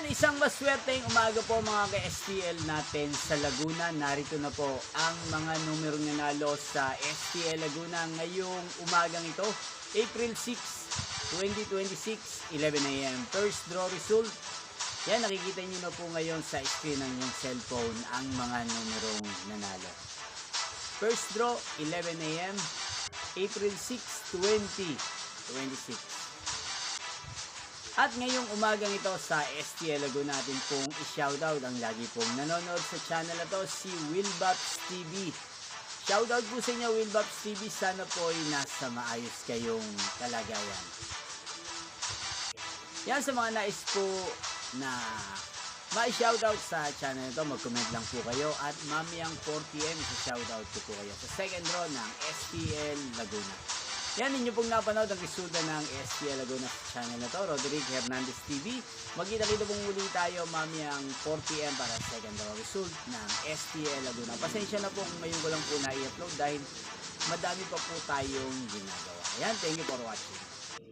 Yan, isang maswerteng umaga po mga ka-STL natin sa Laguna. Narito na po ang mga numerong nanalo sa STL Laguna ngayong umagang ito, April 6, 2026, 11 a.m. First draw result. Yan, nakikita nyo na po ngayon sa screen ng inyong cellphone ang mga numerong nanalo. First draw, 11 a.m. April 6, 2026. At ngayong umagang ito sa STL Laguna natin pong i-shoutout ang lagi pong nanonood sa channel na to, si Wilbaps TV. Shoutout po sa inyo, Wilbaps TV. Sana po ay nasa maayos kayong kalagayan. Yan, sa mga nais po na ma-shoutout sa channel na to, mag-comment lang po kayo. At mamayang 4 PM i-shoutout po kayo sa second draw ng STL Laguna. Yan, ninyo pong napanood ang resulta ng STL Laguna sa channel na to, Roderick Hernandez TV. Magkita-kita pong muli tayo mamayang 4 PM para sa second draw result ng STL Laguna. Pasensya na po kung ngayon ko lang po na i-upload dahil madami pa po tayong ginagawa. Yan, thank you for watching.